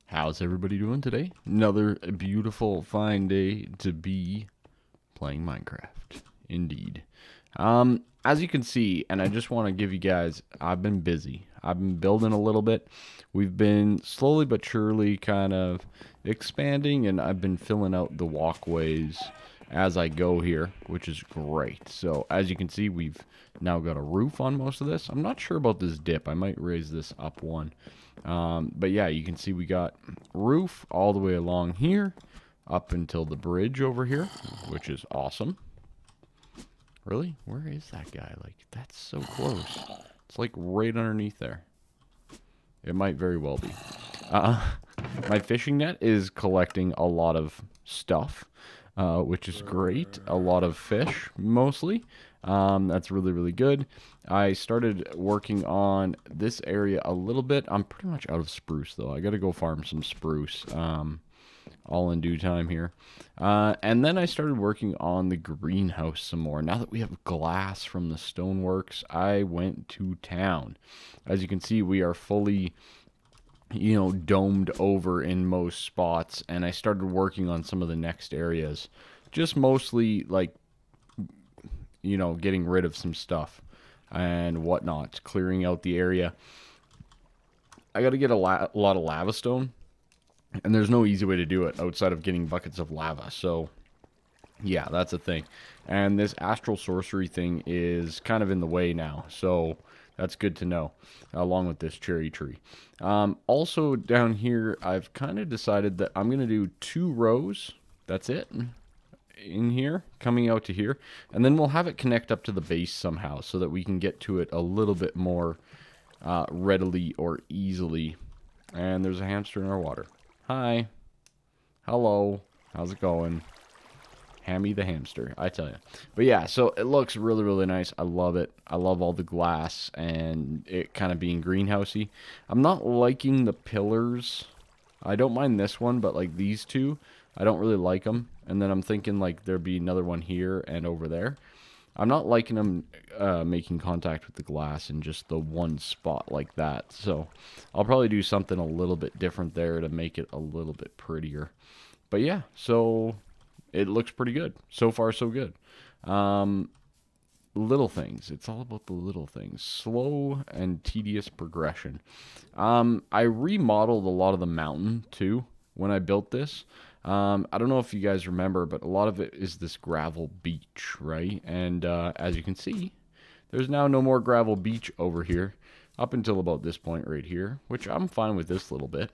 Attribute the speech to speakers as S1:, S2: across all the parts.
S1: How's everybody doing today? Another beautiful, fine day to be playing Minecraft. Indeed. As you can see, and I just want to give you guys, I've been busy. I've been building a little bit. We've been slowly but surely kind of expanding, and I've been filling out the walkways as I go here, which is great. So as you can see, we've now got a roof on most of this. I'm not sure about this dip. I might raise this up one. But yeah, you can see we got roof all the way along here up until the bridge over here, which is awesome. Really? Where is that guy? Like, that's so close. It's like right underneath there. It might very well be. My fishing net is collecting a lot of stuff, which is great. A lot of fish, mostly. That's really, really good. I started working on this area a little bit. I'm pretty much out of spruce, though. I got to go farm some spruce. All in due time here. And then I started working on the greenhouse some more. Now that we have glass from the stoneworks, I went to town. As you can see, we are fully, domed over in most spots. And I started working on some of the next areas. Just mostly, like, getting rid of some stuff and whatnot. Clearing out the area. I got to get a lot of lava stone. And there's no easy way to do it outside of getting buckets of lava. So, yeah, that's a thing. And this astral sorcery thing is kind of in the way now. So, that's good to know, along with this cherry tree. Also, down here, I've kind of decided that I'm going to do 2 rows. That's it. In here, coming out to here. And then we'll have it connect up to the base somehow so that we can get to it a little bit more readily or easily. And there's a hamster in our water. Hi. Hello. How's it going? Hammy the hamster, I tell you. But yeah, so it looks really, really nice. I love it. I love all the glass and it kind of being greenhousey. I'm not liking the pillars. I don't mind this one, but like these two, I don't really like them. And then I'm thinking like there'd be another one here and over there. I'm not liking them making contact with the glass in just the one spot like that. So I'll probably do something a little bit different there to make it a little bit prettier. But yeah, so it looks pretty good. So far, so good. Little things. It's all about the little things. Slow and tedious progression. I remodeled a lot of the mountain too when I built this. I don't know if you guys remember, but a lot of it is this gravel beach, right? And as you can see, there's now no more gravel beach over here up until about this point right here, which I'm fine with this little bit.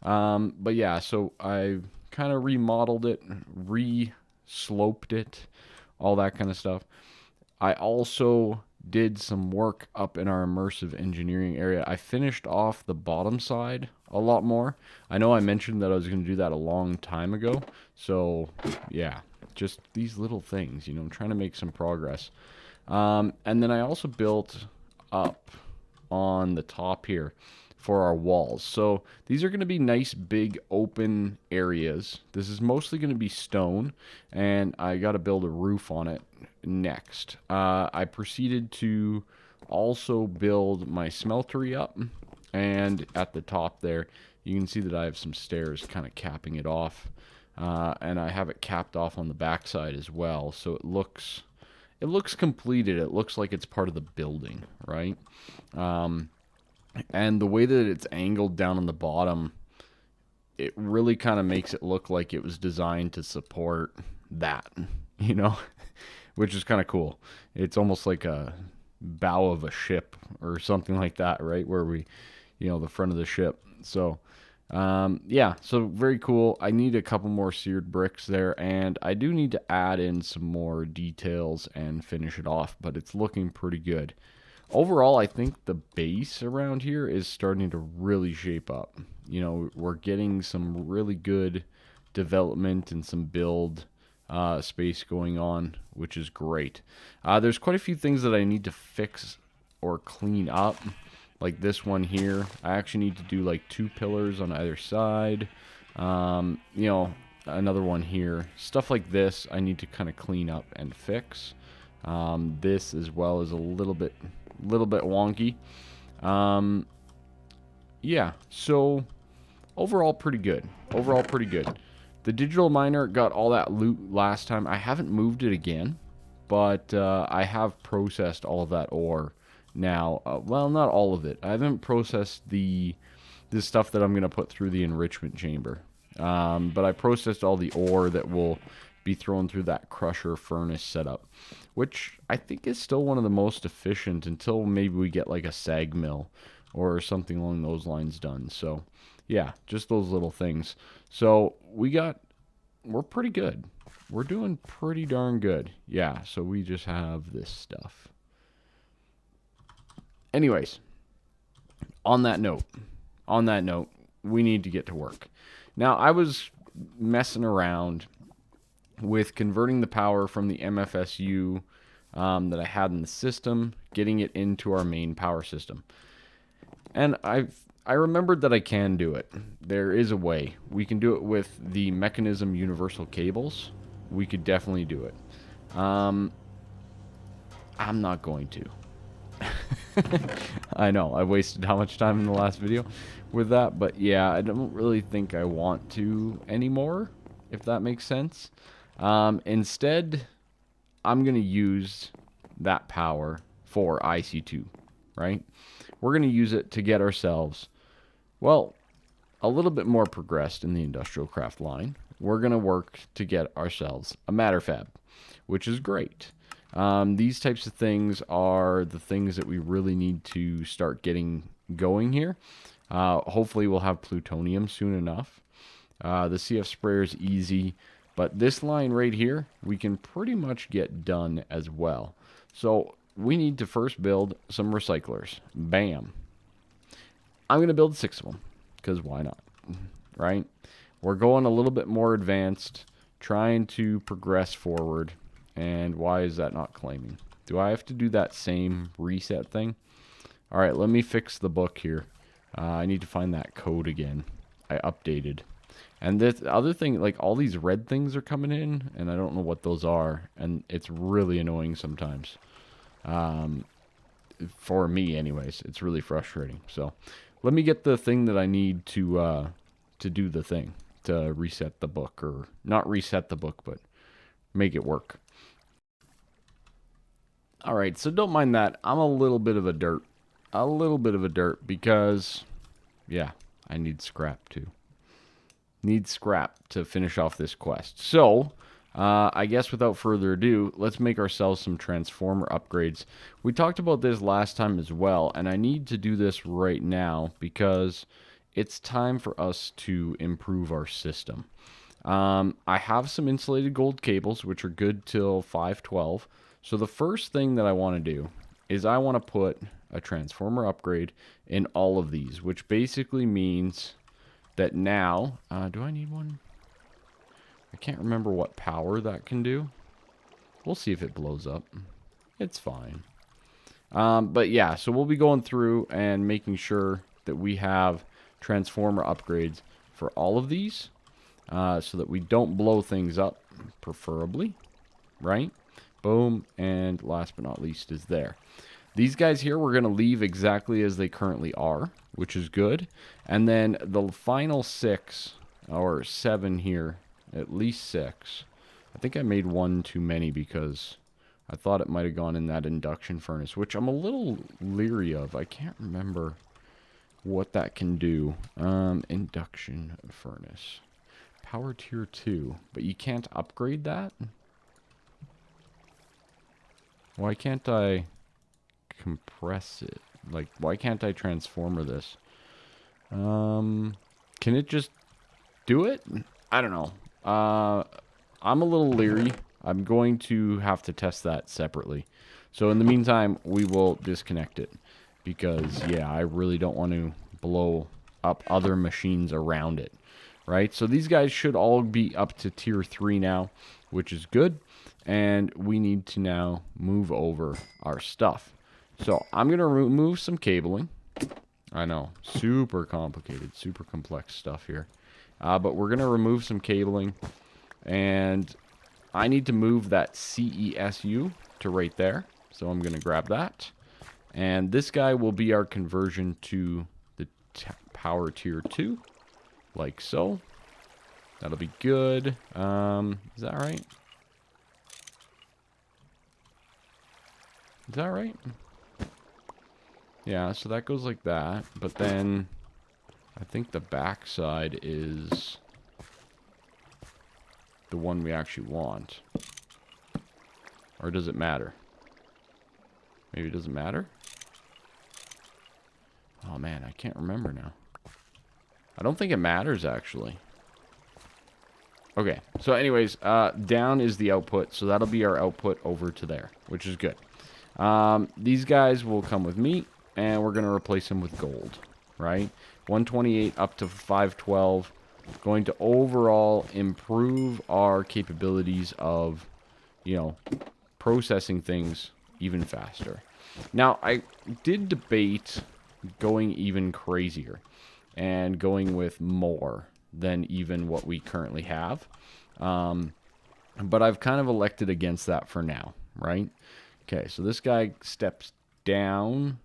S1: But yeah, so I kind of remodeled it, re-sloped it, all that kind of stuff. I also did some work up in our immersive engineering area. I finished off the bottom side a lot more. I know I mentioned that I was going to do that a long time ago. So, yeah, just these little things, trying to make some progress. And then I also built up on the top here for our walls. So these are going to be nice big open areas. This is mostly going to be stone, and I got to build a roof on it next. I proceeded to also build my smeltery up, and at the top there you can see that I have some stairs kind of capping it off, and I have it capped off on the backside as well, so it looks completed. It looks like it's part of the building, right? And the way that it's angled down on the bottom, it really kind of makes it look like it was designed to support that, which is kind of cool. It's almost like a bow of a ship or something like that, right? Where we, the front of the ship. So, yeah, so very cool. I need a couple more seared bricks there, and I do need to add in some more details and finish it off, but it's looking pretty good. Overall, I think the base around here is starting to really shape up. We're getting some really good development and some build space going on, which is great. There's quite a few things that I need to fix or clean up, like this one here. I actually need to do like 2 pillars on either side. Another one here. Stuff like this I need to kind of clean up and fix. This as well is a little bit wonky. Yeah, so overall pretty good. Overall pretty good. The digital miner got all that loot last time. I haven't moved it again, but I have processed all of that ore now. Well, not all of it. I haven't processed this stuff that I'm going to put through the enrichment chamber. But I processed all the ore that will be thrown through that crusher furnace setup, which I think is still one of the most efficient until maybe we get like a sag mill or something along those lines done. So yeah, just those little things. So we're pretty good. We're doing pretty darn good. Yeah, so we just have this stuff. Anyways, on that note, we need to get to work. Now, I was messing around with converting the power from the MFSU that I had in the system, getting it into our main power system. And I remembered that I can do it. There is a way. We can do it with the Mechanism Universal Cables. We could definitely do it. I'm not going to. I know, I wasted how much time in the last video with that, but yeah, I don't really think I want to anymore, if that makes sense. Instead, I'm going to use that power for IC2, right? We're going to use it to get ourselves, well, a little bit more progressed in the industrial craft line. We're going to work to get ourselves a matter fab, which is great. These types of things are the things that we really need to start getting going here. Hopefully we'll have plutonium soon enough. The CF sprayer is easy, but this line right here, we can pretty much get done as well. So we need to first build some recyclers. Bam. I'm going to build 6 of them, because why not, right? We're going a little bit more advanced, trying to progress forward. And why is that not claiming? Do I have to do that same reset thing? All right, let me fix the book here. I need to find that code again. I updated. And this other thing, like all these red things are coming in, and I don't know what those are. And it's really annoying sometimes. For me, anyways. It's really frustrating. So let me get the thing that I need to do the thing. To reset the book. Or not reset the book, but make it work. Alright, so don't mind that. I'm a little bit of a dirt. Because, yeah, I need scrap too. Need scrap to finish off this quest. So, I guess without further ado, let's make ourselves some transformer upgrades. We talked about this last time as well, and I need to do this right now because it's time for us to improve our system. I have some insulated gold cables, which are good till 512. So the first thing that I want to do is I want to put a transformer upgrade in all of these, which basically means that now, do I need one? I can't remember what power that can do. We'll see if it blows up. It's fine. But yeah, so we'll be going through and making sure that we have transformer upgrades for all of these, so that we don't blow things up, preferably, right? Boom, and last but not least is there. These guys here we're going to leave exactly as they currently are, which is good. And then the final 6, or 7 here, at least 6. I think I made one too many because I thought it might have gone in that induction furnace, which I'm a little leery of. I can't remember what that can do. Induction furnace. Power tier 2, but you can't upgrade that? Why can't I compress it? Like, why can't I transformer this? Can it just do it? I don't know. I'm a little leery. I'm going to have to test that separately. So in the meantime, we will disconnect it. Because, yeah, I really don't want to blow up other machines around it. Right? So these guys should all be up to tier 3 now, which is good. And we need to now move over our stuff. So I'm going to remove some cabling. I know, super complicated, super complex stuff here. But we're going to remove some cabling. And I need to move that CESU to right there. So I'm going to grab that. And this guy will be our conversion to the power tier 2. like so. That'll be good. Is that right? Is that right? Yeah, so that goes like that. But then I think the back side is the one we actually want. Or does it matter? Maybe it doesn't matter? Oh man, I can't remember now. I don't think it matters, actually. Okay, so anyways, down is the output, so that'll be our output over to there, which is good. These guys will come with me, and we're going to replace them with gold, right? 128 up to 512, going to overall improve our capabilities of, you know, processing things even faster. Now, I did debate going even crazier and going with more than even what we currently have. But I've kind of elected against that for now, right? Okay, so this guy steps down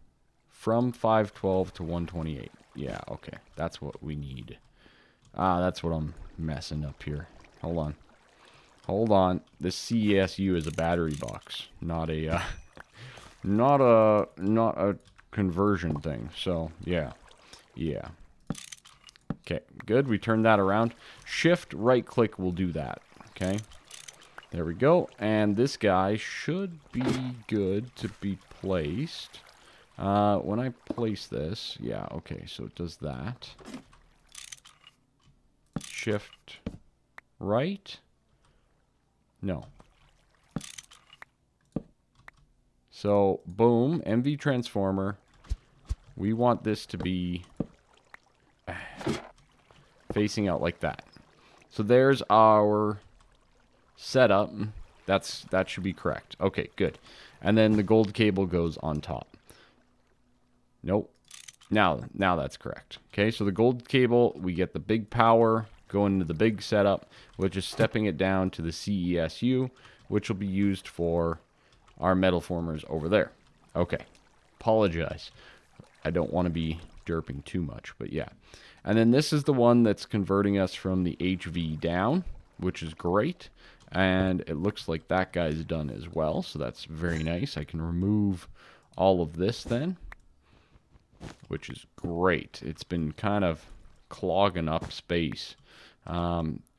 S1: from 512 to 128. Yeah, okay, that's what we need. That's what I'm messing up here. Hold on. Hold on. This CESU is a battery box, not a not a conversion thing. So, yeah. Yeah. Okay, good. We turned that around. Shift right click will do that. Okay. There we go. And this guy should be good to be placed. When I place this, yeah, okay, so it does that. Shift right. No. So, boom, MV transformer. We want this to be facing out like that. So there's our setup. That should be correct. Okay, good. And then the gold cable goes on top. Nope. Now that's correct. Okay, so the gold cable, we get the big power going into the big setup, which is stepping it down to the CESU, which will be used for our metal formers over there. Okay. Apologize. I don't want to be derping too much, but yeah. And then this is the one that's converting us from the HV down, which is great. And it looks like that guy's done as well, so that's very nice. I can remove all of this then, which is great. It's been kind of clogging up space.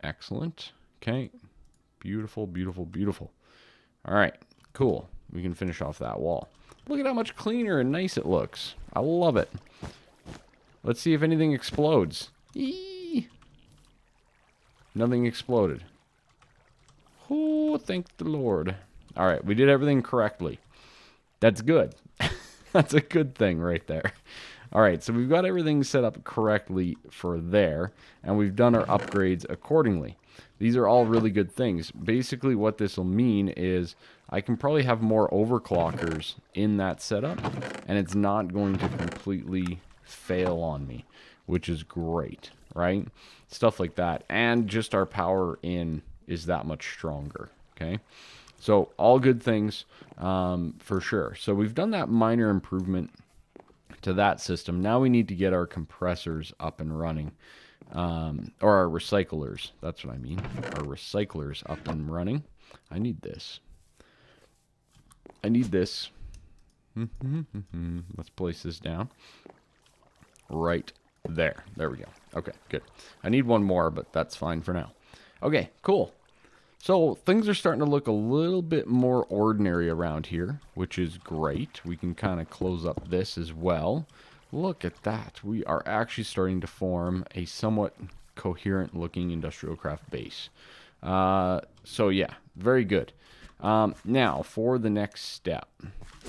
S1: Excellent. Okay. Beautiful, beautiful, beautiful. All right, cool. We can finish off that wall. Look at how much cleaner and nice it looks. I love it. Let's see if anything explodes. Eee! Nothing exploded. Oh, thank the Lord. All right, we did everything correctly. That's good. That's a good thing right there. All right, so we've got everything set up correctly for there, and we've done our upgrades accordingly. These are all really good things. Basically, what this will mean is I can probably have more overclockers in that setup, and it's not going to completely fail on me, which is great, right? Stuff like that. And just our power in is that much stronger, okay? So all good things for sure. So we've done that minor improvement to that system. Now we need to get our compressors up and running. Or our recyclers. That's what I mean. Our recyclers up and running. I need this. I need this. Let's place this down. Right there. There we go. Okay, good. I need one more, but that's fine for now. Okay, cool. So things are starting to look a little bit more ordinary around here, which is great. We can kind of close up this as well. Look at that. We are actually starting to form a somewhat coherent looking industrial craft base. So yeah, very good. Now for the next step,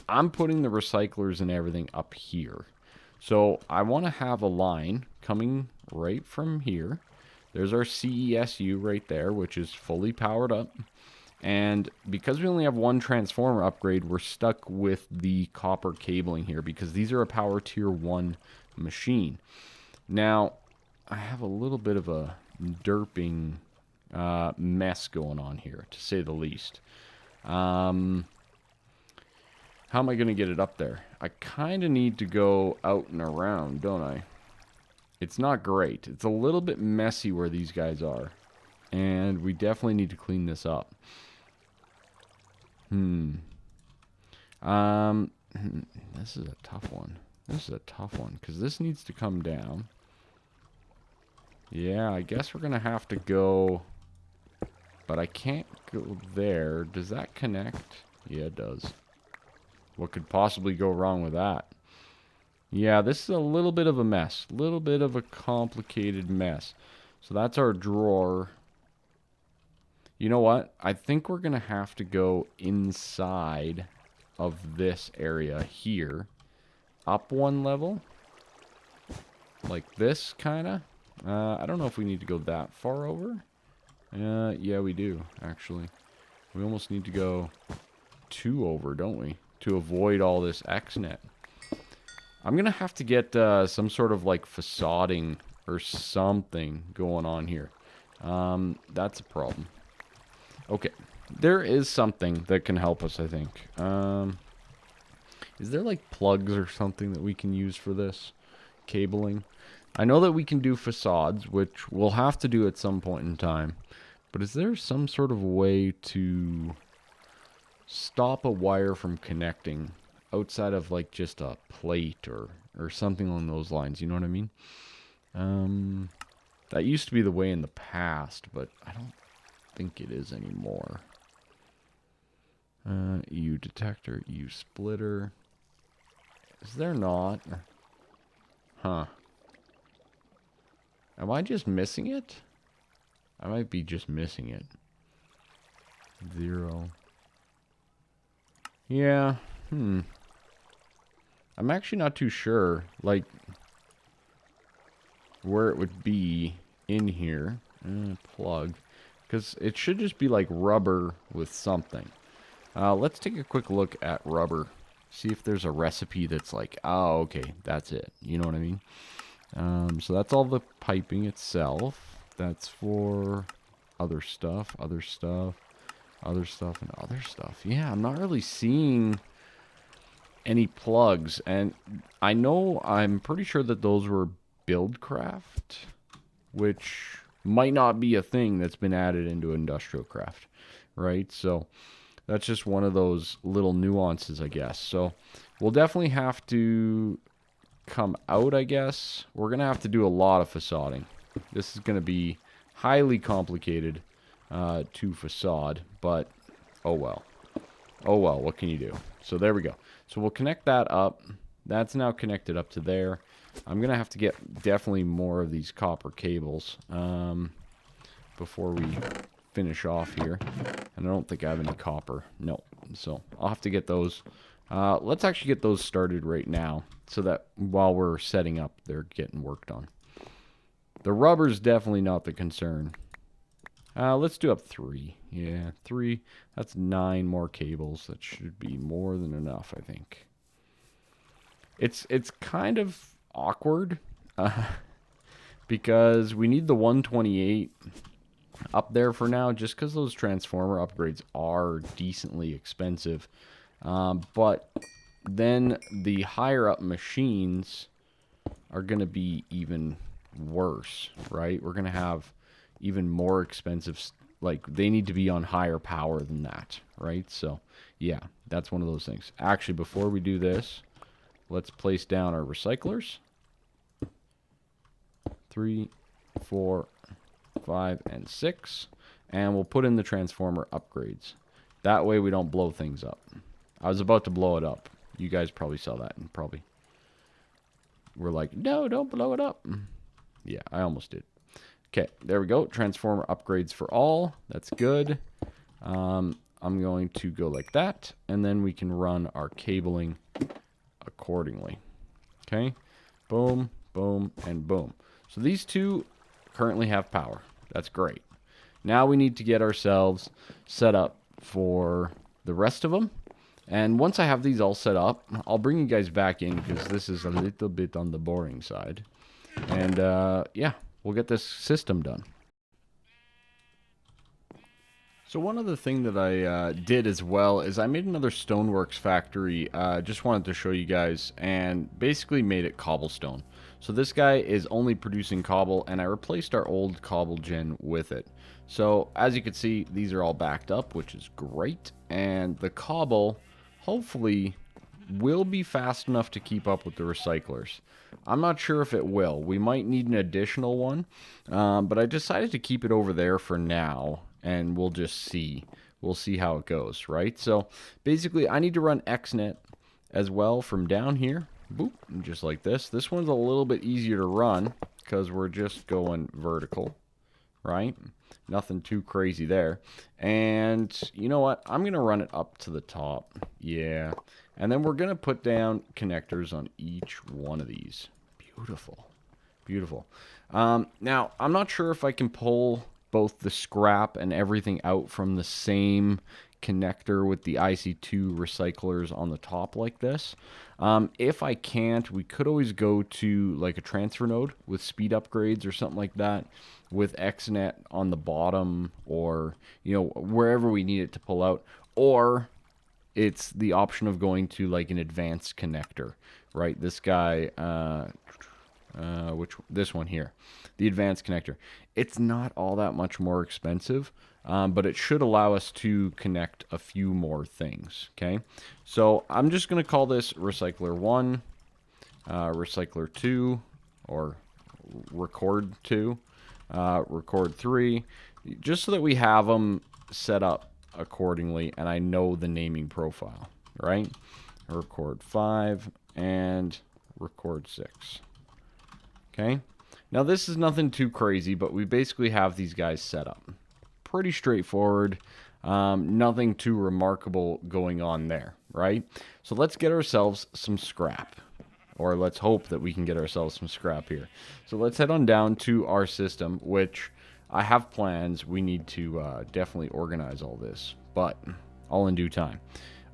S1: I'm putting the recyclers and everything up here. So I want to have a line coming right from here. There's our CESU right there, which is fully powered up. And because we only have one transformer upgrade, we're stuck with the copper cabling here because these are a power tier 1 machine. Now, I have a little bit of a derping mess going on here, to say the least. How am I going to get it up there? I kind of need to go out and around, don't I? It's not great. It's a little bit messy where these guys are. And we definitely need to clean this up. This is a tough one. This is a tough one, because this needs to come down. Yeah, I guess we're going to have to go... But I can't go there. Does that connect? Yeah, it does. What could possibly go wrong with that? Yeah, this is a little bit of a mess. A little bit of a complicated mess. So that's our drawer. You know what? I think we're going to have to go inside of this area here. Up one level. Like this, kind of. I don't know if we need to go that far over. Yeah, we do, actually. We almost need to go 2 over, don't we? To avoid all this X-net. I'm going to have to get some sort of, like, facading or something going on here. That's a problem. Okay. There is something that can help us, I think. Is there, like, plugs or something that we can use for this? Cabling? I know that we can do facades, which we'll have to do at some point in time. But is there some sort of way to stop a wire from connecting outside of, like, just a plate or something along those lines? You know what I mean? That used to be the way in the past, but I don't think it is anymore. EU detector, EU splitter. Is there not? Huh. Am I just missing it? I might be just missing it. 0. Yeah. I'm actually not too sure, like, where it would be in here. Plug. Because it should just be like rubber with something. Let's take a quick look at rubber. See if there's a recipe that's like, oh, okay, that's it. You know what I mean? So that's all the piping itself. That's for other stuff, other stuff, other stuff, and other stuff. Yeah, I'm not really seeing any plugs. And I know, I'm pretty sure that those were Buildcraft, which might not be a thing that's been added into Industrial Craft, right? So that's just one of those little nuances, I guess. So we'll definitely have to come out, I guess. We're going to have to do a lot of facading. This is going to be highly complicated to facade, but oh well. Oh well, what can you do? So there we go. So we'll connect that up. That's now connected up to there. I'm going to have to get definitely more of these copper cables before we finish off here. And I don't think I have any copper. No. So I'll have to get those. Let's actually get those started right now so that while we're setting up, they're getting worked on. The rubber's definitely not the concern. Let's do up 3. Yeah, 3. That's 9 more cables. That should be more than enough, I think. It's kind of awkward because we need the 128 up there for now, just because those transformer upgrades are decently expensive. But then the higher up machines are going to be even worse, right? We're going to have even more expensive, like they need to be on higher power than that, right? So yeah, that's one of those things. Actually, before we do this, let's place down our recyclers. 3, 4, 5, and 6. And we'll put in the transformer upgrades. That way we don't blow things up. I was about to blow it up. You guys probably saw that and probably were like, no, don't blow it up. Yeah, I almost did. Okay, there we go. Transformer upgrades for all. That's good. I'm going to go like that. And then we can run our cabling accordingly. Okay. Boom, boom, and boom. So these two currently have power. That's great. Now we need to get ourselves set up for the rest of them. And once I have these all set up, I'll bring you guys back in because this is a little bit on the boring side. And yeah, we'll get this system done. So one other thing that I did as well is I made another Stoneworks factory. Just wanted to show you guys, and basically made it cobblestone. So this guy is only producing cobble, and I replaced our old cobble gen with it. So as you can see, these are all backed up, which is great. And the cobble, hopefully, will be fast enough to keep up with the recyclers. I'm not sure if it will. We might need an additional one, but I decided to keep it over there for now, and we'll just see. We'll see how it goes, right? So basically, I need to run XNet as well from down here. Boop, just like this. This one's a little bit easier to run because we're just going vertical, right? Nothing too crazy there. And you know what? I'm going to run it up to the top. Yeah. And then we're going to put down connectors on each one of these. Beautiful. Beautiful. Now, I'm not sure if I can pull both the scrap and everything out from the same connector with the IC2 recyclers on the top like this. If I can't, we could always go to like a transfer node with speed upgrades or something like that with XNet on the bottom, or you know, wherever we need it to pull out. Or it's the option of going to like an advanced connector, right? This guy, this one here, the advanced connector. It's not all that much more expensive, but it should allow us to connect a few more things. Okay, so I'm just going to call this recycler 1, recycler 2, or record 2, record 3, just so that we have them set up accordingly and I know the naming profile, right? Record 5 and record 6. Okay, now this is nothing too crazy, but we basically have these guys set up. Pretty straightforward, nothing too remarkable going on there, right? So let's get ourselves some scrap, or let's hope that we can get ourselves some scrap here. So let's head on down to our system, which I have plans. We need to definitely organize all this, but all in due time.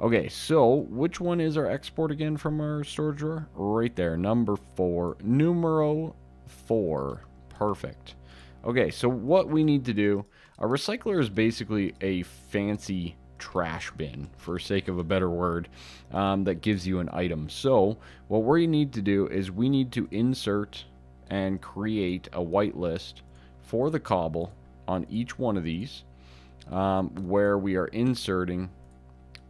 S1: Okay, so which one is our export again from our storage drawer? Right there, number 4, numero 4. Perfect. Okay, so what we need to do, a recycler is basically a fancy trash bin, for sake of a better word, that gives you an item. So what we need to do is we need to insert and create a whitelist for the cobble on each one of these, where we are inserting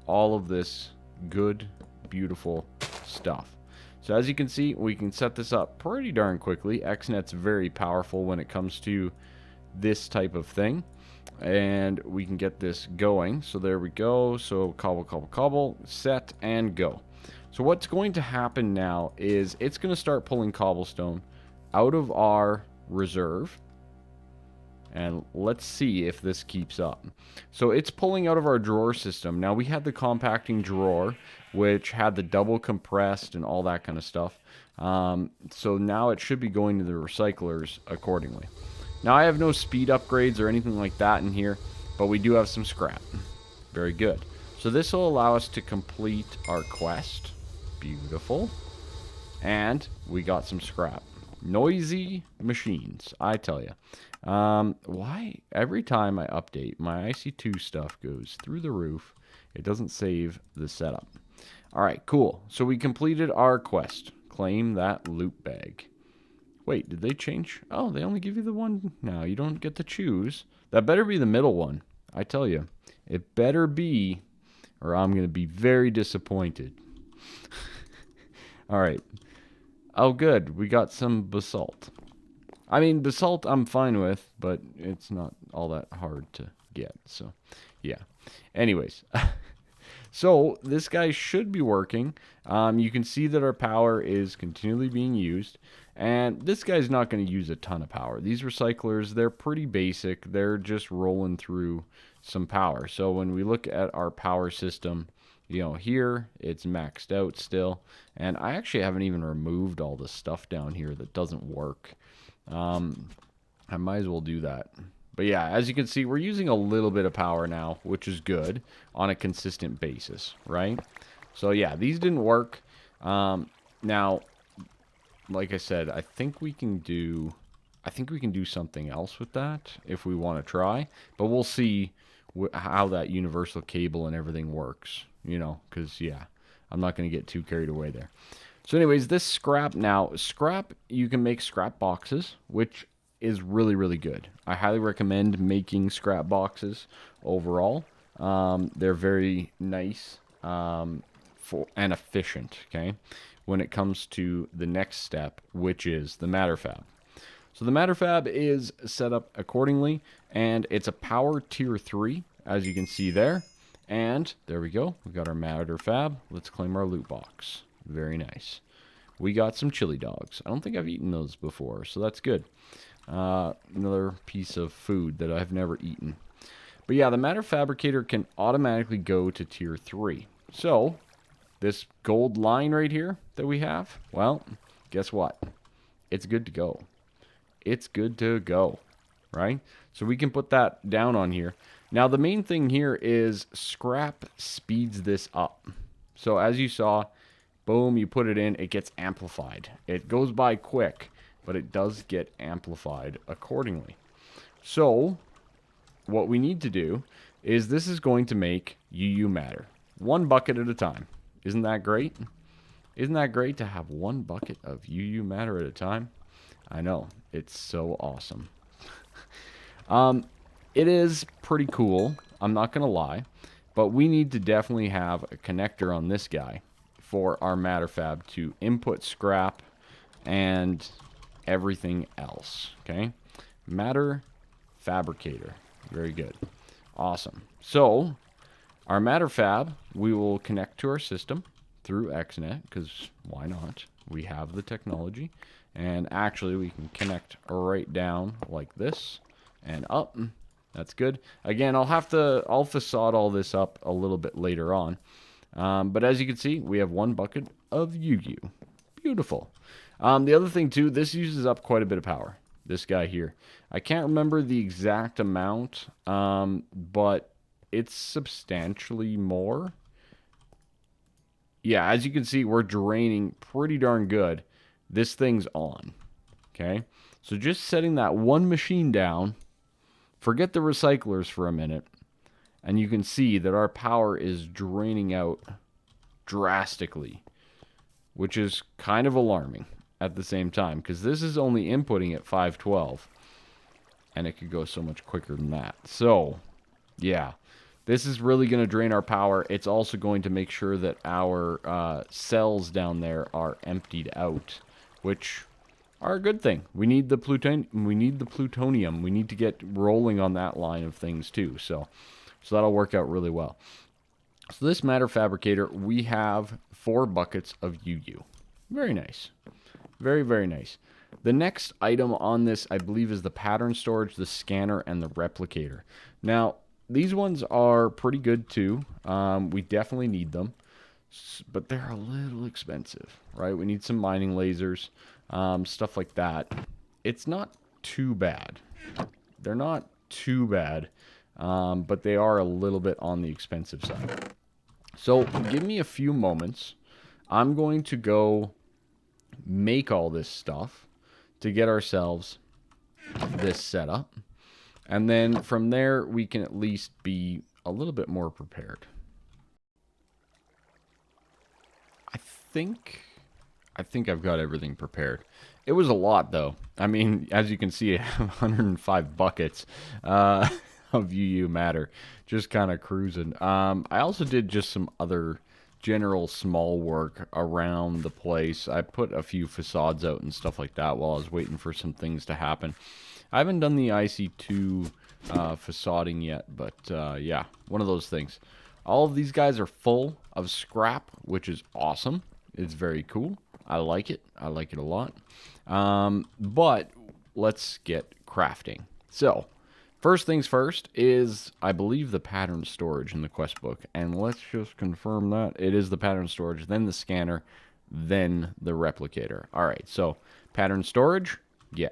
S1: all of this good, beautiful stuff. So as you can see, we can set this up pretty darn quickly. XNet's very powerful when it comes to this type of thing, and we can get this going. So there we go. So cobble, cobble, cobble, set and go. So what's going to happen now is it's going to start pulling cobblestone out of our reserve. And let's see if this keeps up. So it's pulling out of our drawer system. Now we had the compacting drawer, which had the double compressed and all that kind of stuff. So now it should be going to the recyclers accordingly. Now I have no speed upgrades or anything like that in here, but we do have some scrap. Very good. So this will allow us to complete our quest. Beautiful. And we got some scrap. Noisy machines, I tell you. Why every time I update, my IC2 stuff goes through the roof. It doesn't save the setup. Alright, cool. So we completed our quest. Claim that loot bag. Wait, did they change? Oh, they only give you the one now. You don't get to choose. That better be the middle one. I tell you. It better be, or I'm going to be very disappointed. Alright. Oh, good. We got some basalt. I mean, basalt I'm fine with, but it's not all that hard to get. So, yeah. Anyways. So, this guy should be working. You can see that our power is continually being used. And this guy's not going to use a ton of power. These recyclers, they're pretty basic. They're just rolling through some power. So, when we look at our power system, you know, here it's maxed out still. And I actually haven't even removed all the stuff down here that doesn't work. I might as well do that. But yeah, as you can see, we're using a little bit of power now, which is good on a consistent basis, right? So yeah, these didn't work. Now, like I said, I think we can do something else with that if we want to try. But we'll see how that universal cable and everything works, you know, because yeah, I'm not going to get too carried away there. So anyways, this scrap now, scrap, you can make scrap boxes, which is really, really good. I highly recommend making scrap boxes overall. They're very nice and efficient, okay, when it comes to the next step, which is the matter fab. So the matter fab is set up accordingly, and it's a power tier 3, as you can see there. And there we go. We got our matter fab. Let's claim our loot box. Very nice. We got some chili dogs. I don't think I've eaten those before, so that's good. Another piece of food that I've never eaten. But yeah, the matter fabricator can automatically go to tier 3. So this gold line right here that we have, well, guess what? It's good to go. It's good to go, right? So we can put that down on here. Now, the main thing here is scrap speeds this up. So as you saw, boom, you put it in, it gets amplified. It goes by quick, but it does get amplified accordingly. So what we need to do is this is going to make UU matter. 1 bucket at a time. Isn't that great? Isn't that great to have 1 bucket of UU matter at a time? I know, it's so awesome. It is pretty cool, I'm not going to lie, but we need to definitely have a connector on this guy for our matter fab to input scrap and everything else, okay? Matter fabricator, very good, awesome. So, our matter fab, we will connect to our system through XNet, because why not? We have the technology. And actually, we can connect right down like this and up. That's good. Again, I'll facade all this up a little bit later on. But as you can see, we have 1 bucket of UU. Beautiful. The other thing too, this uses up quite a bit of power. This guy here. I can't remember the exact amount, but it's substantially more. Yeah, as you can see, we're draining pretty darn good. This thing's on, okay? So just setting that one machine down, forget the recyclers for a minute, and you can see that our power is draining out drastically, which is kind of alarming at the same time, because this is only inputting at 512, and it could go so much quicker than that. So, yeah, this is really going to drain our power. It's also going to make sure that our cells down there are emptied out, which are a good thing. We need the plutonium. We need to get rolling on that line of things too. So that'll work out really well. So this matter fabricator, we have 4 buckets of UU. Very nice. Very, very nice. The next item on this, I believe, is the pattern storage, the scanner, and the replicator. Now, these ones are pretty good too. We definitely need them, but they're a little expensive, right? We need some mining lasers, stuff like that. It's not too bad. They're not too bad, but they are a little bit on the expensive side. So give me a few moments. I'm going to go make all this stuff to get ourselves this set up. And then from there, we can at least be a little bit more prepared. I think I've got everything prepared. It was a lot, though. I mean, as you can see, I have 105 buckets of UU matter, just kind of cruising. I also did just some other general small work around the place. I put a few facades out and stuff like that while I was waiting for some things to happen. I haven't done the IC2 facading yet, but yeah, one of those things. All of these guys are full of scrap, which is awesome. It's very cool. I like it. I like it a lot. But let's get crafting. So, first things first is, I believe, the pattern storage in the quest book. And let's just confirm that. It is the pattern storage, then the scanner, then the replicator. All right, so pattern storage, yeah.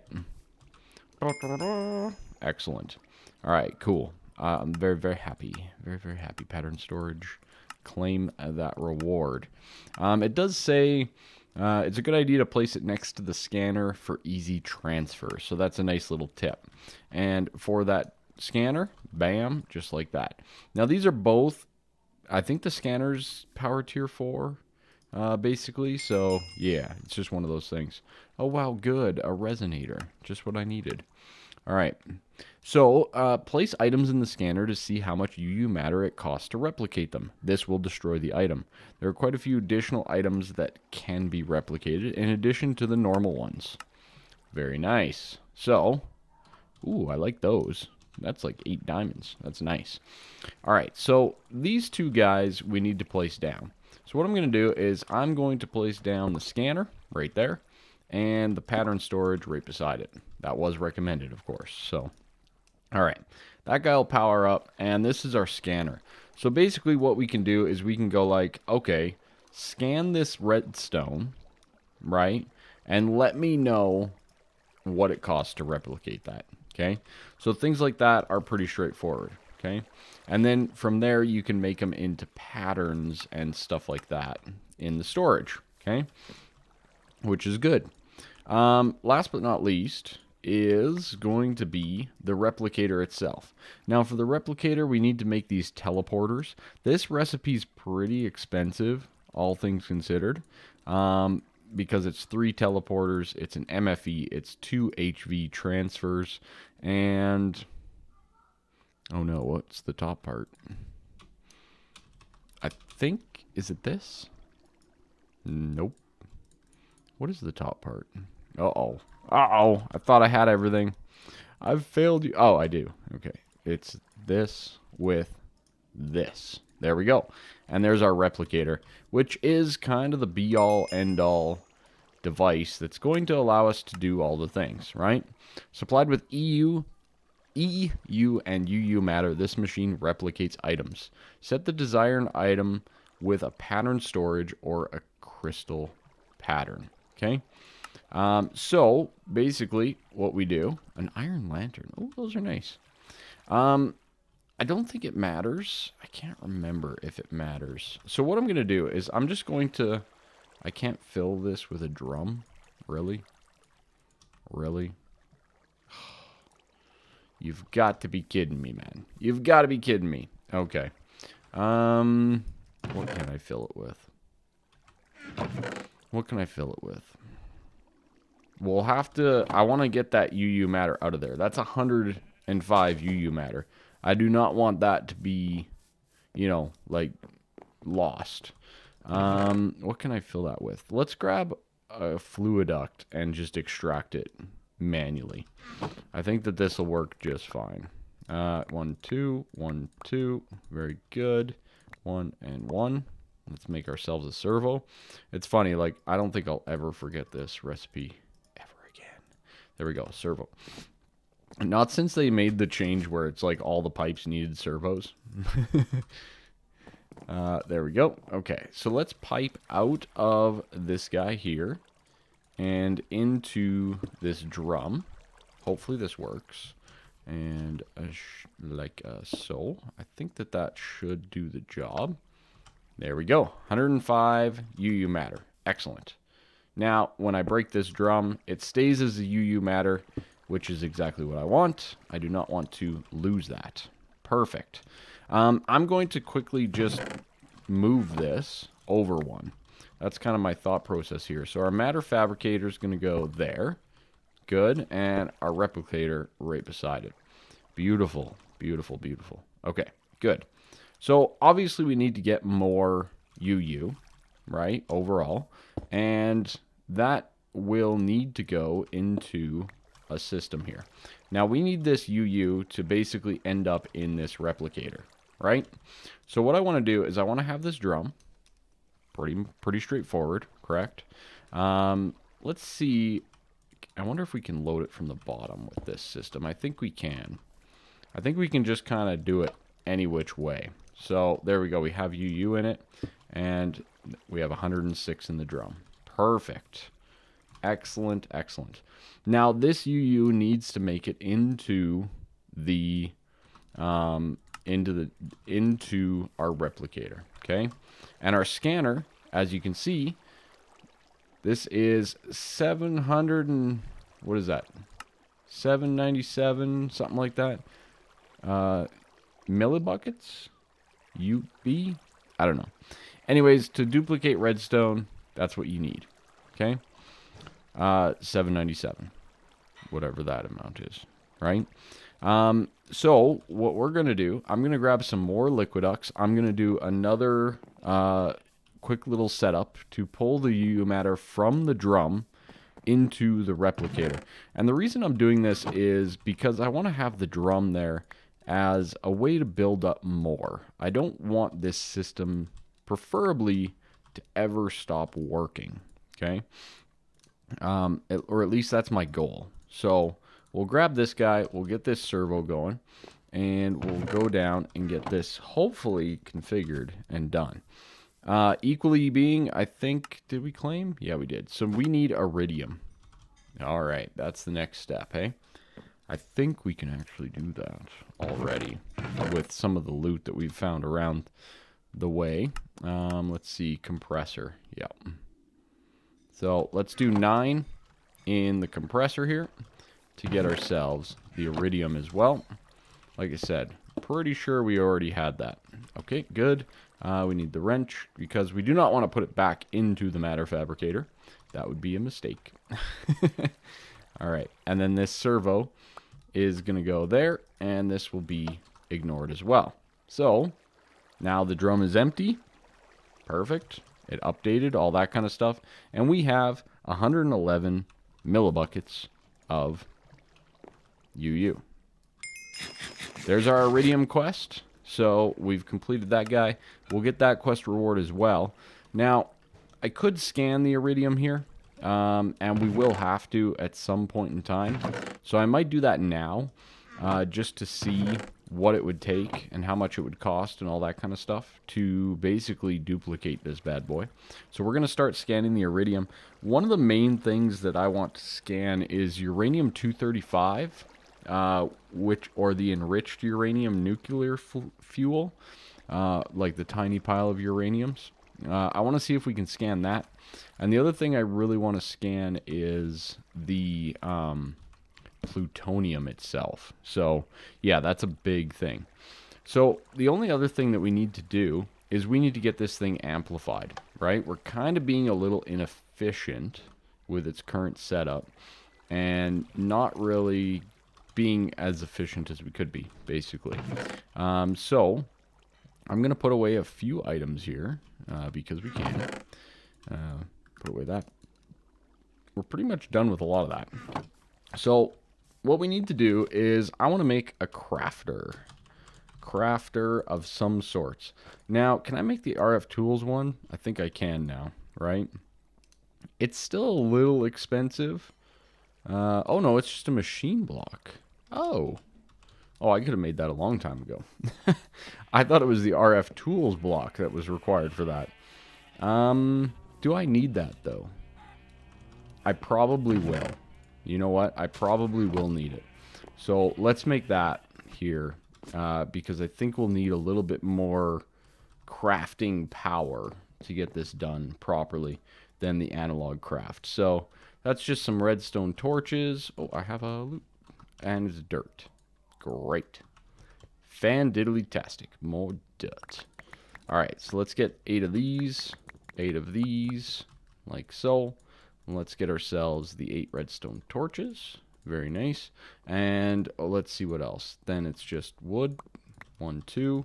S1: Excellent. All right, cool. I'm very, very happy. Very, very happy. Pattern storage. Claim that reward. It does say it's a good idea to place it next to the scanner for easy transfer. So that's a nice little tip. And for that scanner, bam, just like that. Now these are both, I think the scanner's power tier 4. basically. So, yeah, it's just one of those things. Oh, wow, good. A resonator. Just what I needed. All right. So, place items in the scanner to see how much UU matter it costs to replicate them. This will destroy the item. There are quite a few additional items that can be replicated in addition to the normal ones. Very nice. So, ooh, I like those. That's like 8 diamonds. That's nice. All right, so these two guys we need to place down. So what I'm going to do is I'm going to place down the scanner right there and the pattern storage right beside it. That was recommended, of course. So, all right, that guy will power up, and this is our scanner. So basically what we can do is we can go like, okay, scan this redstone, right, and let me know what it costs to replicate that. Okay, so things like that are pretty straightforward. Okay, and then from there you can make them into patterns and stuff like that in the storage. Okay, which is good. Last but not least is going to be the replicator itself. Now for the replicator, we need to make these teleporters. This recipe is pretty expensive, all things considered. Because it's 3 teleporters, it's an MFE, it's 2 HV transfers, and oh no, what's the top part? I think, is it this? Nope. What is the top part? Uh-oh. Uh-oh. I thought I had everything. I've failed you. Oh, I do. Okay. It's this with this. There we go. And there's our replicator, which is kind of the be-all, end-all device that's going to allow us to do all the things, right? Supplied with EU, and UU matter, this machine replicates items. Set the desired item with a pattern storage or a crystal pattern, okay? So, basically, what we do, an iron lantern. Oh, those are nice. I don't think it matters. I can't remember if it matters. So what I'm going to do is I'm just going to... I can't fill this with a drum? Really? Really? You've got to be kidding me, man. You've got to be kidding me. Okay. What can I fill it with? What can I fill it with? We'll have to... I want to get that UU matter out of there. That's 105 UU matter. I do not want that to be, you know, like, lost. What can I fill that with? Let's grab a fluiduct and just extract it manually. I think that this will work just fine. 1, 2, 1, 2. Very good. 1 and 1. Let's make ourselves a servo. It's funny, like, I don't think I'll ever forget this recipe ever again. There we go, servo. Not since they made the change where it's like all the pipes needed servos. There we go. Okay, so let's pipe out of this guy here and into this drum. Hopefully this works. And like so. I think that that should do the job. There we go. 105 UU matter. Excellent. Now, when I break this drum, it stays as a UU matter, which is exactly what I want. I do not want to lose that. Perfect. I'm going to quickly just move this over one. That's kind of my thought process here. So our matter fabricator is going to go there. Good. And our replicator right beside it. Beautiful. Beautiful, beautiful. Okay, good. So obviously we need to get more UU, right, overall. And that will need to go into a system here. Now we need this UU to basically end up in this replicator, right? So what I want to do is I want to have this drum. Pretty straightforward, correct? Let's see. I wonder if we can load it from the bottom with this system. I think we can. I think we can just kind of do it any which way. So there we go. We have UU in it, and we have 106 in the drum. Perfect. Excellent, excellent. Now this UU needs to make it into the into our replicator, okay? And our scanner, as you can see, this is 700 and what is that? 797, something like that. Millibuckets? UB? I don't know. Anyways, to duplicate redstone, that's what you need. Okay? 797. Whatever that amount is. Right? So, what we're going to do, I'm going to grab some more liquid ducts. I'm going to do another quick little setup to pull the UU matter from the drum into the replicator. And the reason I'm doing this is because I want to have the drum there as a way to build up more. I don't want this system, preferably, to ever stop working. Okay? Or at least that's my goal. So we'll grab this guy, we'll get this servo going, and we'll go down and get this hopefully configured and done. Equally being, I think, did we claim? Yeah, we did. So we need Iridium. All right, that's the next step, hey? I think we can actually do that already with some of the loot that we've found around the way. Let's see, compressor. Yep. So let's do 9 in the compressor here to get ourselves the Iridium as well. Like I said, pretty sure we already had that. Okay, good. We need the wrench because we do not want to put it back into the matter fabricator. That would be a mistake. All right, and then this servo is going to go there, and this will be ignored as well. So now the drum is empty. Perfect. It updated, all that kind of stuff. And we have 111 millibuckets of UU. There's our Iridium quest. So we've completed that guy. We'll get that quest reward as well. Now, I could scan the Iridium here. And we will have to at some point in time. So I might do that now. Just to see what it would take and how much it would cost and all that kind of stuff to basically duplicate this bad boy. So we're going to start scanning the Iridium. One of the main things that I want to scan is uranium-235, or the enriched uranium nuclear fuel, like the tiny pile of uraniums. I want to see if we can scan that. And the other thing I really want to scan is the plutonium itself. So yeah, that's a big thing. So the only other thing that we need to do is we need to get this thing amplified, right? We're kind of being a little inefficient with its current setup and not really being as efficient as we could be, basically. So I'm going to put away a few items here because we can. Put away that. We're pretty much done with a lot of that. So what we need to do is I want to make a crafter of some sorts. Now, can I make the RF tools one? I think I can now, right? It's still a little expensive. Oh no, it's just a machine block. Oh, I could have made that a long time ago. I thought it was the RF tools block that was required for that. Do I need that though? I probably will. You know what? I probably will need it. So let's make that here because I think we'll need a little bit more crafting power to get this done properly than the analog craft. So that's just some redstone torches. Oh, I have a loot. And it's dirt. Great. Fan-diddly-tastic. More dirt. Alright, so let's get 8 of these. 8 of these. Like so. Let's get ourselves the 8 redstone torches. Very nice. And let's see what else. Then it's just wood. 1, 2.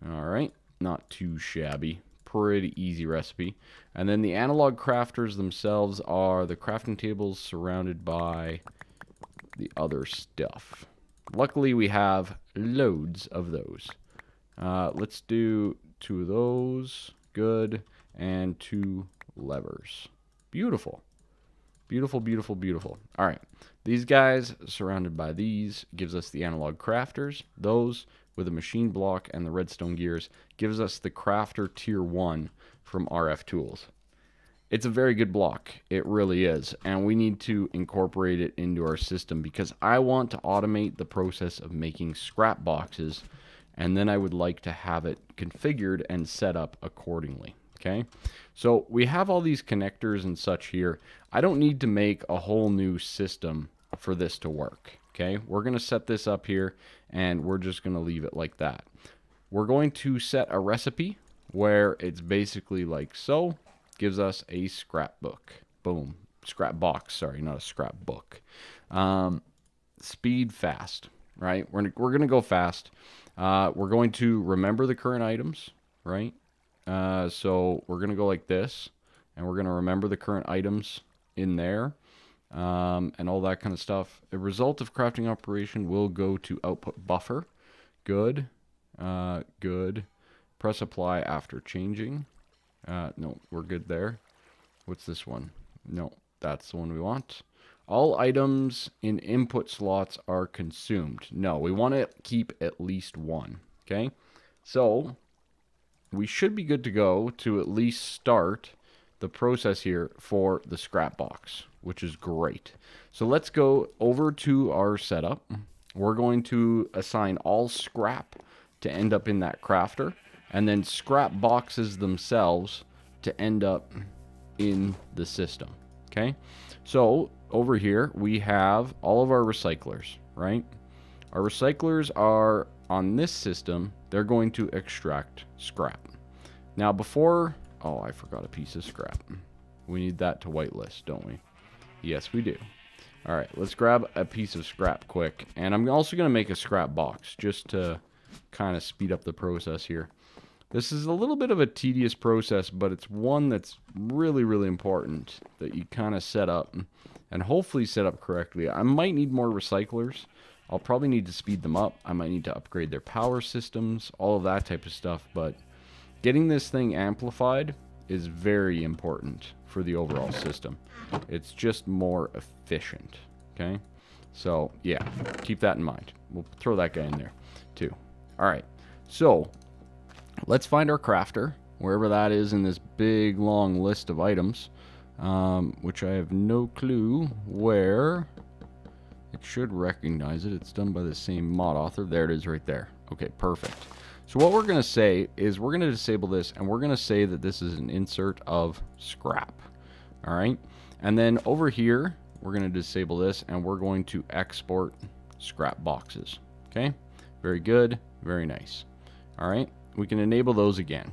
S1: Alright. Not too shabby. Pretty easy recipe. And then the analog crafters themselves are the crafting tables surrounded by the other stuff. Luckily, we have loads of those. Let's do 2 of those. Good. And 2 levers. Beautiful. Beautiful, beautiful, beautiful. All right. These guys, surrounded by these, gives us the analog crafters. Those, with a machine block and the redstone gears, gives us the crafter tier 1 from RF Tools. It's a very good block. It really is. And we need to incorporate it into our system because I want to automate the process of making scrap boxes, and then I would like to have it configured and set up accordingly. Okay, so we have all these connectors and such here. I don't need to make a whole new system for this to work. Okay, we're going to set this up here and we're just going to leave it like that. We're going to set a recipe where it's basically like so. Gives us a scrapbook. Boom. Scrap box, sorry, not a scrapbook. Speed fast, right? We're going to go fast. We're going to remember the current items, right? So we're going to go like this, and we're going to remember the current items in there, and all that kind of stuff. The result of crafting operation will go to output buffer. Good. Good. Press apply after changing. No, we're good there. What's this one? No, that's the one we want. All items in input slots are consumed. No, we want to keep at least one. Okay? So, we should be good to go to at least start the process here for the scrap box, which is great. So let's go over to our setup. We're going to assign all scrap to end up in that crafter, and then scrap boxes themselves to end up in the system. Okay? So over here we have all of our recyclers, right? Our recyclers are on this system. They're going to extract scrap. Now before, oh, I forgot a piece of scrap. We need that to whitelist, don't we? Yes, we do. All right, let's grab a piece of scrap quick. And I'm also going to make a scrap box just to kind of speed up the process here. This is a little bit of a tedious process, but it's one that's really, really important that you kind of set up and hopefully set up correctly. I might need more recyclers. I'll probably need to speed them up. I might need to upgrade their power systems, all of that type of stuff. But getting this thing amplified is very important for the overall system. It's just more efficient, okay? So, yeah, keep that in mind. We'll throw that guy in there, too. All right, so let's find our crafter, wherever that is in this big, long list of items, which I have no clue where. It should recognize it. It's done by the same mod author. There it is right there. Okay, perfect. So what we're going to say is we're going to disable this, and we're going to say that this is an insert of scrap. All right? And then over here, we're going to disable this, and we're going to export scrap boxes. Okay? Very good. Very nice. All right? We can enable those again.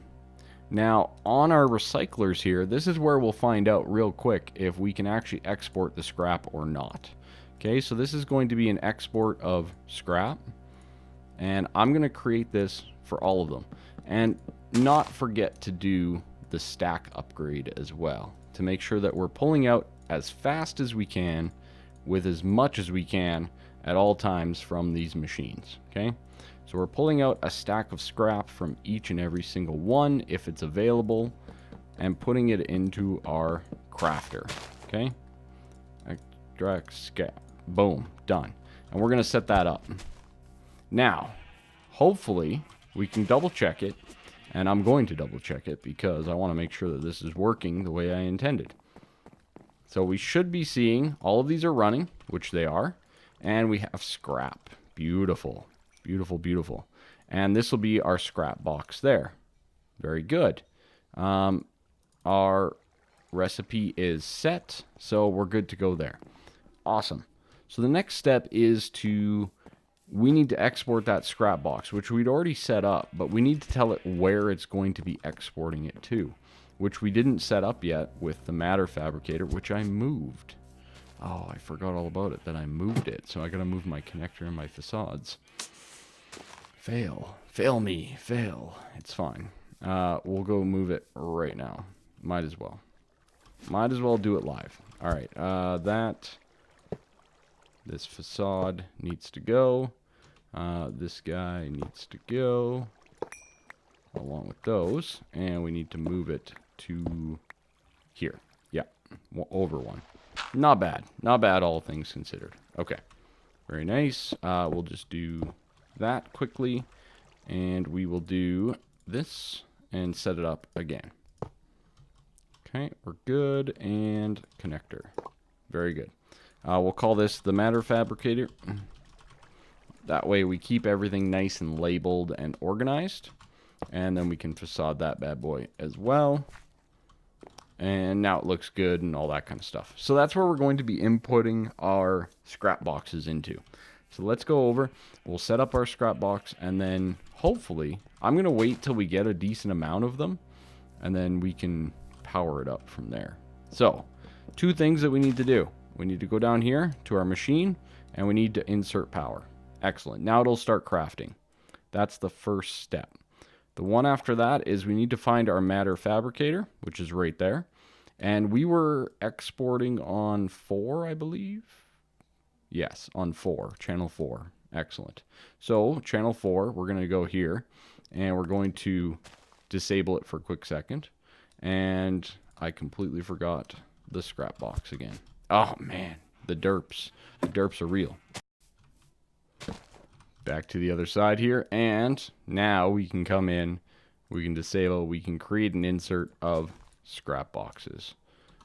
S1: Now, on our recyclers here, this is where we'll find out real quick if we can actually export the scrap or not. Okay, so this is going to be an export of scrap. And I'm going to create this for all of them. And not forget to do the stack upgrade as well, to make sure that we're pulling out as fast as we can with as much as we can at all times from these machines. Okay, so we're pulling out a stack of scrap from each and every single one if it's available and putting it into our crafter. Okay, extract scrap. Boom, done. And we're going to set that up. Now, hopefully, we can double check it, and I'm going to double check it because I want to make sure that this is working the way I intended. So we should be seeing all of these are running, which they are, and we have scrap. Beautiful, beautiful, beautiful. And this will be our scrap box there. Very good. Our recipe is set, so we're good to go there. Awesome. So the next step is we need to export that scrap box, which we'd already set up, but we need to tell it where it's going to be exporting it to, which we didn't set up yet with the matter fabricator, which I moved. Oh, I forgot all about it, that I moved it. So I gotta move my connector and my facades. Fail. Fail me. Fail. It's fine. We'll go move it right now. Might as well. Might as well do it live. All right. This facade needs to go. This guy needs to go along with those. And we need to move it to here. Yeah, over one. Not bad. Not bad, all things considered. Okay, very nice. We'll just do that quickly. And we will do this and set it up again. Okay, we're good. And connector. Very good. We'll call this the matter fabricator. That way we keep everything nice and labeled and organized. And then we can facade that bad boy as well. And now it looks good and all that kind of stuff. So that's where we're going to be inputting our scrap boxes into. So let's go over. We'll set up our scrap box, and then hopefully, I'm going to wait till we get a decent amount of them, and then we can power it up from there. So, two things that we need to do. We need to go down here to our machine, and we need to insert power. Excellent. Now it'll start crafting. That's the first step. The one after that is we need to find our matter fabricator, which is right there. And we were exporting on 4, I believe. Yes, on 4, channel 4. Excellent. So, channel 4, we're going to go here, and we're going to disable it for a quick second. And I completely forgot the scrap box again. Oh, man, the derps. The derps are real. Back to the other side here, and now we can come in, we can disable, we can create an insert of scrap boxes.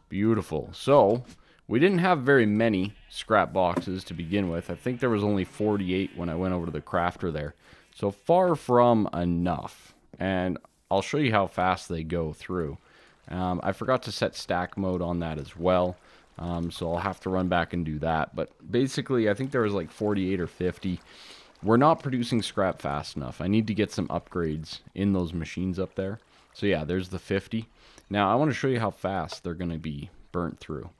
S1: Beautiful. So, we didn't have very many scrap boxes to begin with. I think there was only 48 when I went over to the crafter there. So far from enough. And I'll show you how fast they go through. I forgot to set stack mode on that as well. So I'll have to run back and do that. But basically, I think there was like 48 or 50. We're not producing scrap fast enough. I need to get some upgrades in those machines up there. So yeah, there's the 50. Now I want to show you how fast they're going to be burnt through.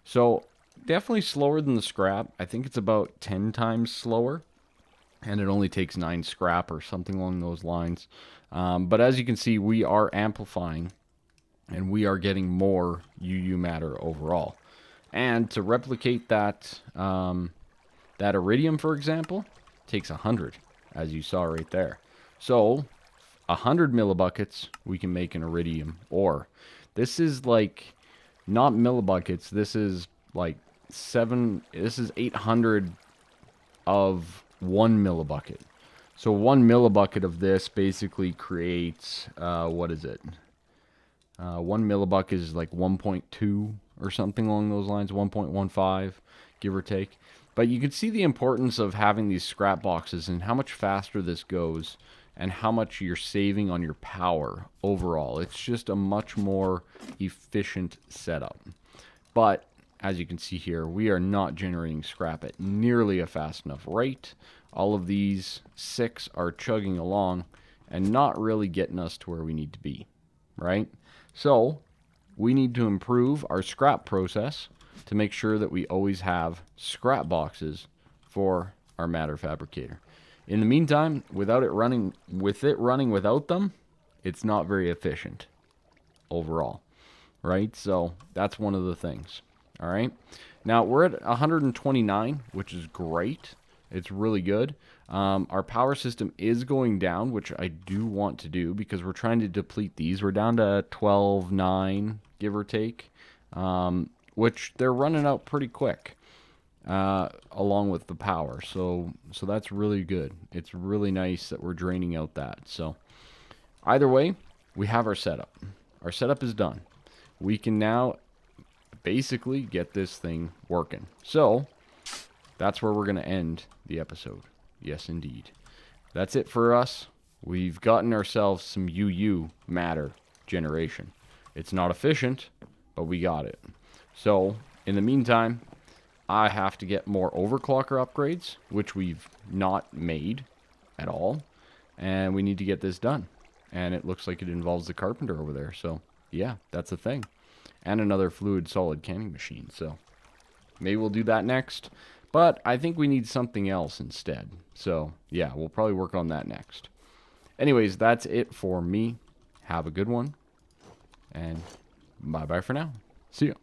S1: So definitely slower than the scrap. I think it's about 10 times slower. And it only takes 9 scrap or something along those lines. But as you can see, we are amplifying. And we are getting more UU matter overall. And to replicate that, that Iridium, for example, takes 100, as you saw right there. So, 100 millibuckets, we can make an Iridium ore. This is like, not millibuckets, this is like 800 of 1 millibucket. So 1 millibucket of this basically creates, what is it? 1 millibucket is like 1.2 or something along those lines, 1.15, give or take. But you can see the importance of having these scrap boxes and how much faster this goes and how much you're saving on your power overall. It's just a much more efficient setup. But as you can see here, we are not generating scrap at nearly a fast enough rate. All of these 6 are chugging along and not really getting us to where we need to be, right? So we need to improve our scrap process to make sure that we always have scrap boxes for our matter fabricator. In the meantime, with it running without them, it's not very efficient overall, right? So that's one of the things. All right. Now we're at 129, which is great. It's really good. Our power system is going down, which I do want to do because we're trying to deplete these. We're down to 12.9, give or take, which they're running out pretty quick, along with the power. So that's really good. It's really nice that we're draining out that. So either way, we have our setup. Our setup is done. We can now basically get this thing working. So that's where we're going to end the episode. Yes, indeed. That's it for us. We've gotten ourselves some UU matter generation. It's not efficient, but we got it. So, in the meantime, I have to get more overclocker upgrades, which we've not made at all. And we need to get this done. And it looks like it involves the carpenter over there. So, yeah, that's a thing. And another fluid solid canning machine. So, maybe we'll do that next. But I think we need something else instead. So, yeah, we'll probably work on that next. Anyways, that's it for me. Have a good one. And bye-bye for now. See ya.